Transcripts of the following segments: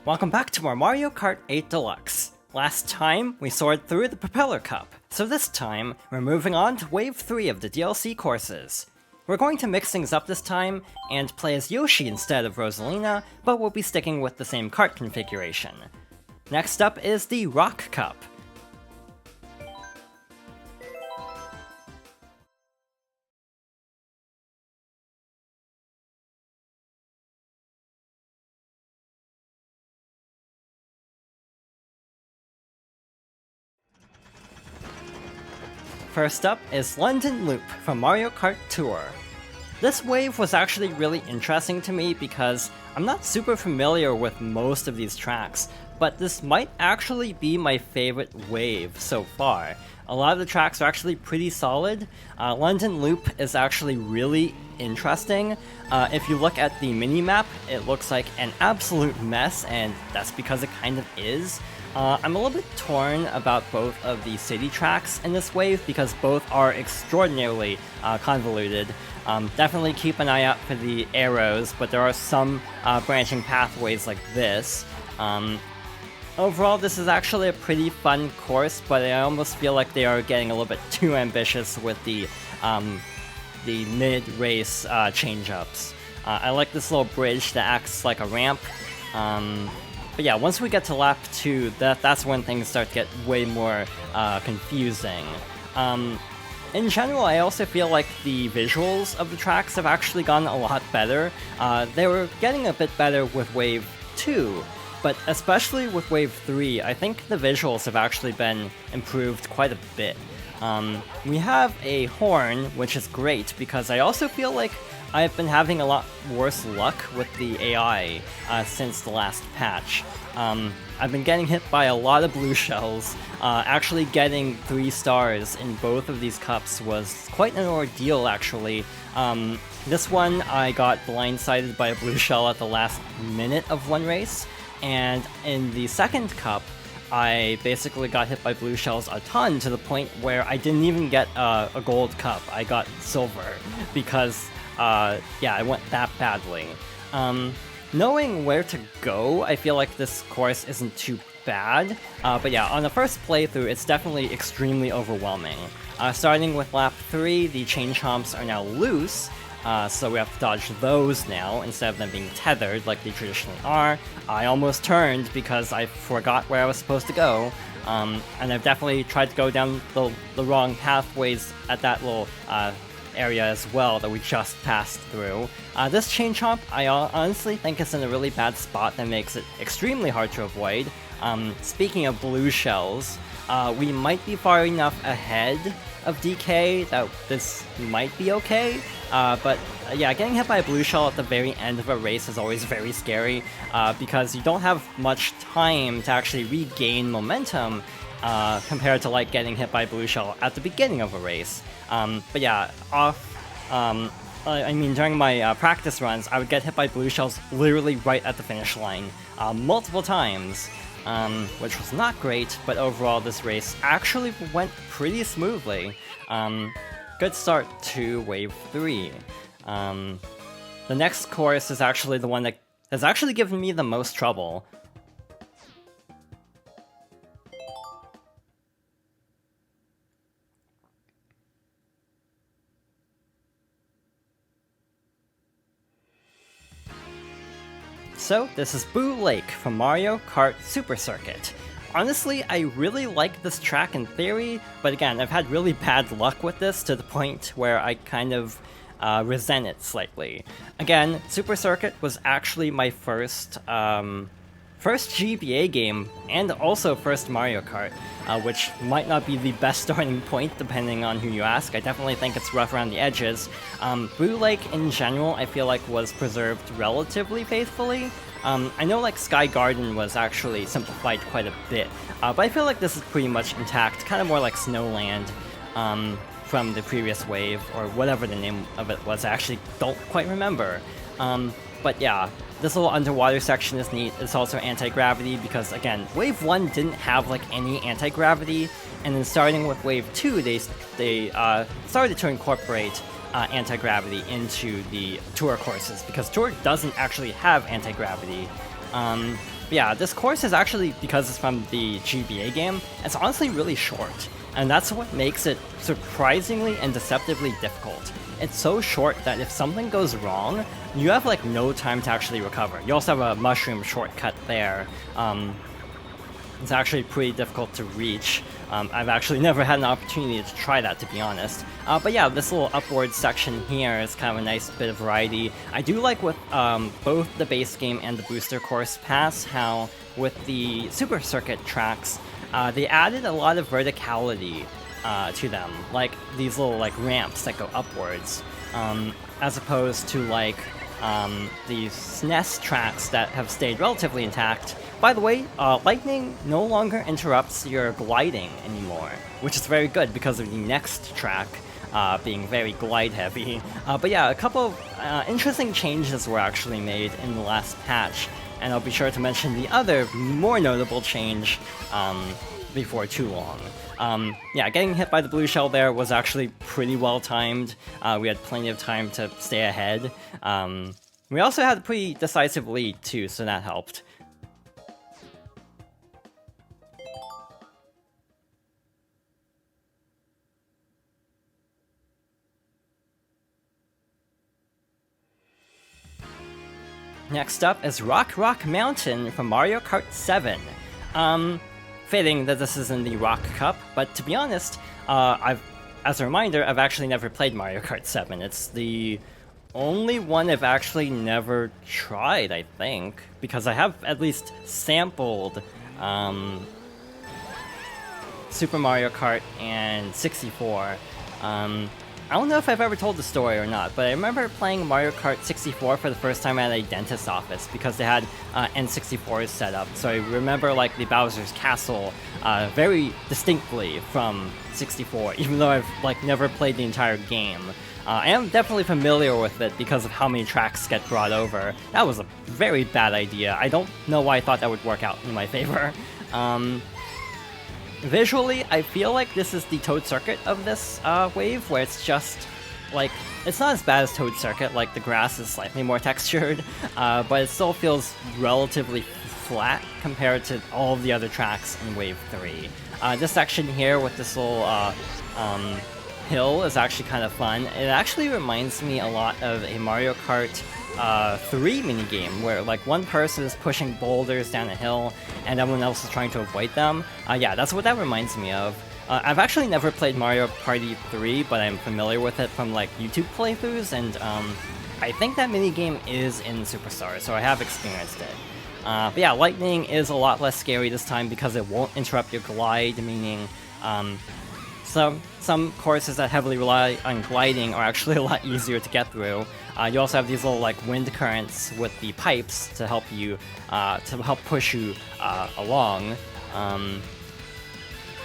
Welcome back to more Mario Kart 8 Deluxe. Last time, we soared through the Propeller Cup, so this time, we're moving on to Wave 3 of the DLC courses. We're going to mix things up this time, and play as Yoshi instead of Rosalina, but we'll be sticking with the same kart configuration. Next up is the Rock Cup. First up is London Loop from Mario Kart Tour. This wave was actually really interesting to me because I'm not super familiar with most of these tracks, but this might actually be my favorite wave so far. A lot of the tracks are actually pretty solid. London Loop is actually really interesting. If you look at the mini-map, it looks like an absolute mess, and that's because it kind of is. I'm a little bit torn about both of the city tracks in this wave because both are extraordinarily convoluted. Definitely keep an eye out for the arrows, but there are some branching pathways like this. Overall, this is actually a pretty fun course, but I almost feel like they are getting a little bit too ambitious with the mid-race change-ups. I like this little bridge that acts like a ramp. But yeah, once we get to lap 2, that's when things start to get way more confusing. In general, I also feel like the visuals of the tracks have actually gotten a lot better. They were getting a bit better with Wave 2, but especially with Wave 3, I think the visuals have actually been improved quite a bit. We have a horn, which is great, because I also feel like I've been having a lot worse luck with the AI since the last patch. I've been getting hit by a lot of blue shells. Actually getting 3 stars in both of these cups was quite an ordeal, actually. This one, I got blindsided by a blue shell at the last minute of one race, and in the second cup, I basically got hit by blue shells a ton, to the point where I didn't even get a gold cup. I got silver, because yeah, I went that badly. Knowing where to go, I feel like this course isn't too bad, but yeah, on the first playthrough, it's definitely extremely overwhelming. Starting with lap 3, the chain chomps are now loose, so we have to dodge those now, instead of them being tethered like they traditionally are. I almost turned because I forgot where I was supposed to go, and I've definitely tried to go down the wrong pathways at that little area as well that we just passed through. This chain chomp, I honestly think is in a really bad spot that makes it extremely hard to avoid. Speaking of blue shells, we might be far enough ahead of DK that this might be okay, but yeah, getting hit by a blue shell at the very end of a race is always very scary, because you don't have much time to actually regain momentum, compared to like getting hit by a blue shell at the beginning of a race. But yeah, I mean, during my practice runs, I would get hit by blue shells literally right at the finish line, multiple times, which was not great, but overall this race actually went pretty smoothly. Good start to Wave 3. The next course is actually the one that has actually given me the most trouble. So, this is Boo Lake from Mario Kart Super Circuit. Honestly, I really like this track in theory, but again, I've had really bad luck with this to the point where I kind of resent it slightly. Again, Super Circuit was actually my first GBA game, and also first Mario Kart, which might not be the best starting point depending on who you ask. I definitely think it's rough around the edges. Boo Lake in general, I feel like was preserved relatively faithfully. I know like Sky Garden was actually simplified quite a bit, but I feel like this is pretty much intact, kind of more like Snowland from the previous wave, or whatever the name of it was. I actually don't quite remember. But yeah, this little underwater section is neat. It's also anti-gravity because, again, Wave 1 didn't have like any anti-gravity, and then starting with Wave 2, they started to incorporate anti-gravity into the Tour courses, because Tour doesn't actually have anti-gravity. Yeah, this course is actually, because it's from the GBA game, it's honestly really short. And that's what makes it surprisingly and deceptively difficult. It's so short that if something goes wrong, you have like no time to actually recover. You also have a mushroom shortcut there. It's actually pretty difficult to reach. I've actually never had an opportunity to try that, to be honest. But yeah, this little upward section here is kind of a nice bit of variety. I do like with both the base game and the booster course pass how with the Super Circuit tracks, they added a lot of verticality to them, like these little like ramps that go upwards, as opposed to like these SNES tracks that have stayed relatively intact. By the way, lightning no longer interrupts your gliding anymore, which is very good because of the next track being very glide heavy. But yeah, a couple of interesting changes were actually made in the last patch, and I'll be sure to mention the other more notable change before too long. Yeah, getting hit by the blue shell there was actually pretty well timed. We had plenty of time to stay ahead. We also had a pretty decisive lead too, so that helped. Next up is Rock Rock Mountain from Mario Kart 7. Fitting that this is in the Rock Cup, but to be honest, as a reminder, I've actually never played Mario Kart 7. It's the only one I've actually never tried, I think, because I have at least sampled Super Mario Kart and 64. I don't know if I've ever told the story or not, but I remember playing Mario Kart 64 for the first time at a dentist's office because they had N64s set up. So I remember like the Bowser's Castle very distinctly from 64, even though I've like never played the entire game. I am definitely familiar with it because of how many tracks get brought over. That was a very bad idea. I don't know why I thought that would work out in my favor. Visually, I feel like this is the Toad Circuit of this wave, where it's just, like, it's not as bad as Toad Circuit, like the grass is slightly more textured, but it still feels relatively flat compared to all of the other tracks in Wave 3. This section here with this little hill is actually kind of fun. It actually reminds me a lot of a Mario Kart 3 minigame, where like one person is pushing boulders down a hill and everyone else is trying to avoid them. Yeah, that's what that reminds me of. I've actually never played Mario Party 3, but I'm familiar with it from like YouTube playthroughs, and I think that minigame is in Superstar, so I have experienced it. But yeah, lightning is a lot less scary this time because it won't interrupt your glide, meaning some courses that heavily rely on gliding are actually a lot easier to get through. You also have these little like wind currents with the pipes to help you to help push you along.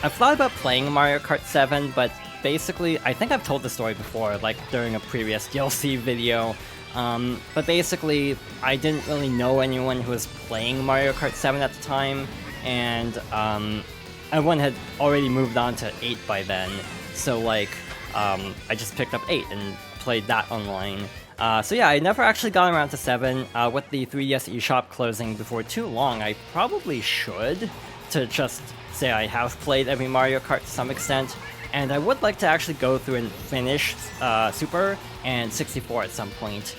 I've thought about playing Mario Kart 7, but basically, I think I've told the story before, like during a previous DLC video. But basically, I didn't really know anyone who was playing Mario Kart 7 at the time, and everyone had already moved on to 8 by then, so like, I just picked up 8 and played that online. So yeah, I never actually got around to 7. With the 3DS eShop closing before too long, I probably should, to just say I have played every Mario Kart to some extent, and I would like to actually go through and finish Super and 64 at some point,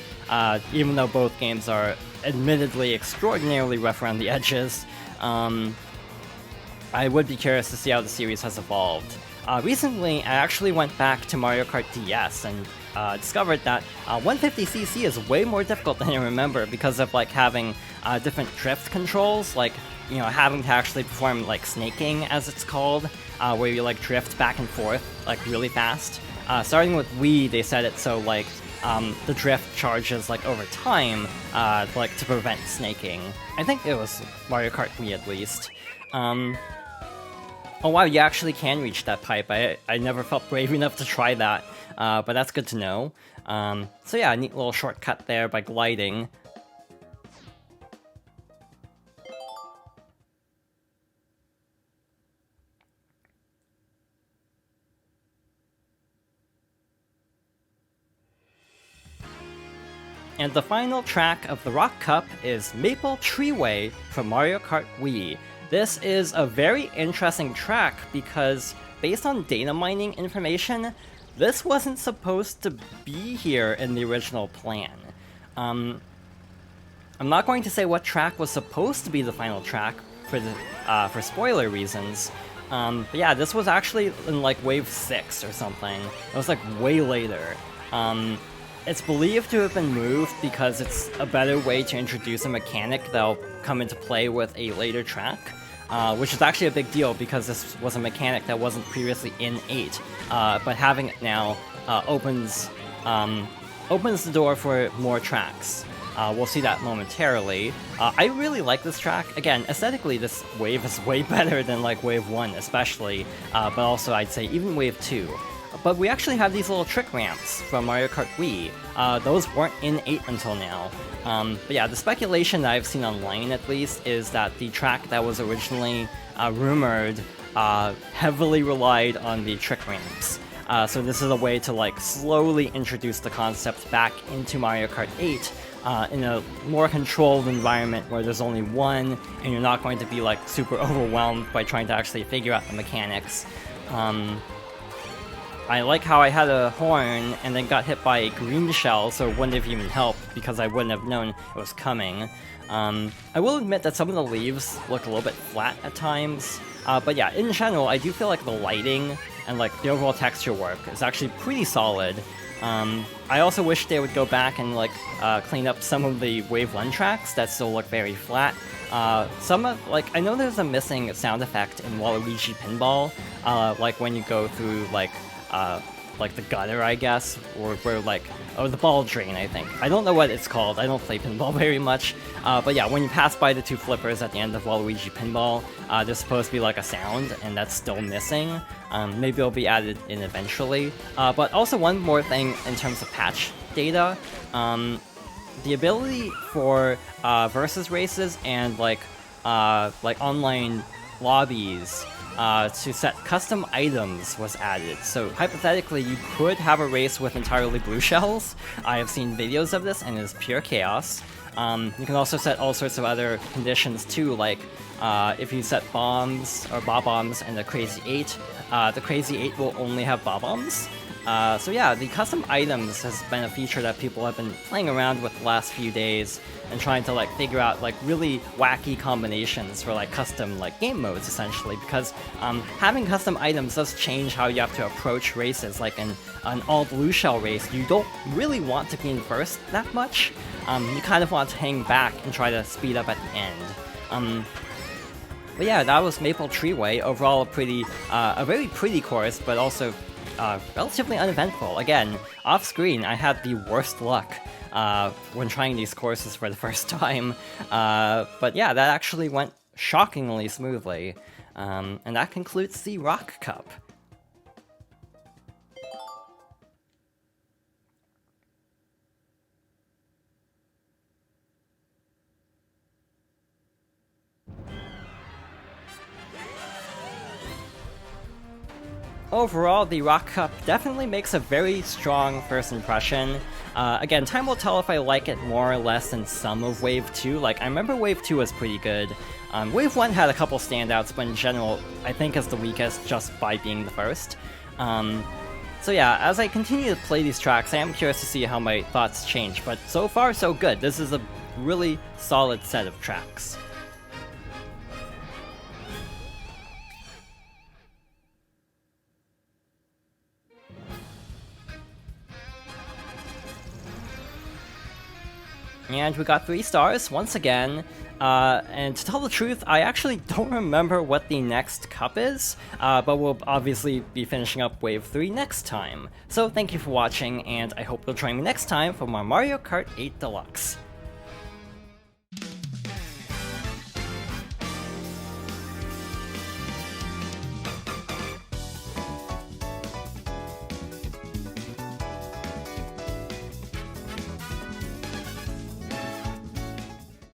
even though both games are admittedly extraordinarily rough around the edges. I would be curious to see how the series has evolved. Recently, I actually went back to Mario Kart DS and discovered that 150cc is way more difficult than I remember because of like having different drift controls, like, you know, having to actually perform like snaking, as it's called, where you like drift back and forth like really fast. Starting with Wii, they said it so like the drift charges like over time, like to prevent snaking. I think it was Mario Kart Wii at least. Oh wow, you actually can reach that pipe. I never felt brave enough to try that, but that's good to know. So yeah, a neat little shortcut there by gliding. And the final track of the Rock Cup is Maple Treeway from Mario Kart Wii. This is a very interesting track because, based on data mining information, this wasn't supposed to be here in the original plan. I'm not going to say what track was supposed to be the final track for spoiler reasons. But yeah, this was actually in like Wave 6 or something. It was like way later. It's believed to have been moved because it's a better way to introduce a mechanic that'll come into play with a later track, which is actually a big deal because this was a mechanic that wasn't previously in 8, but having it now opens the door for more tracks. We'll see that momentarily. I really like this track. Again, aesthetically, this wave is way better than like Wave 1 especially, but also I'd say even Wave 2. But we actually have these little trick ramps from Mario Kart Wii. Those weren't in 8 until now. But yeah, the speculation that I've seen online at least is that the track that was originally rumored heavily relied on the trick ramps. So this is a way to like slowly introduce the concept back into Mario Kart 8 in a more controlled environment where there's only one and you're not going to be like super overwhelmed by trying to actually figure out the mechanics. I like how I had a horn and then got hit by a green shell, so it wouldn't have even helped because I wouldn't have known it was coming. I will admit that some of the leaves look a little bit flat at times, but yeah, in general, I do feel like the lighting and like the overall texture work is actually pretty solid. I also wish they would go back and like clean up some of the Wave 1 tracks that still look very flat. I know there's a missing sound effect in Waluigi Pinball, like when you go through like the gutter, I guess, or where the ball drain, I think. I don't know what it's called, I don't play pinball very much, but yeah, when you pass by the two flippers at the end of Waluigi Pinball, there's supposed to be like a sound, and that's still missing. Maybe it'll be added in eventually. But also one more thing in terms of patch data, the ability for versus races and like online lobbies to set custom items was added. So hypothetically, you could have a race with entirely blue shells. I have seen videos of this and it is pure chaos. You can also set all sorts of other conditions too, like if you set bombs or bob-bombs and the Crazy 8, the Crazy 8 will only have bob-bombs. So yeah, the custom items has been a feature that people have been playing around with the last few days and trying to like figure out like really wacky combinations for like custom like game modes essentially, because having custom items does change how you have to approach races. Like in an all blue shell race, you don't really want to be in first that much. You kind of want to hang back and try to speed up at the end. But yeah, that was Maple Treeway. Overall, a very pretty course, but also relatively uneventful. Again, off-screen, I had the worst luck when trying these courses for the first time. But yeah, that actually went shockingly smoothly. And that concludes the Rock Cup. Overall, the Rock Cup definitely makes a very strong first impression. Again, time will tell if I like it more or less than some of Wave 2. Like, I remember Wave 2 was pretty good. Wave 1 had a couple standouts, but in general, I think is the weakest just by being the first. So yeah, as I continue to play these tracks, I am curious to see how my thoughts change, but so far so good. This is a really solid set of tracks. And we got 3 stars once again, and to tell the truth, I actually don't remember what the next cup is, but we'll obviously be finishing up Wave 3 next time. So thank you for watching, and I hope you'll join me next time for more Mario Kart 8 Deluxe.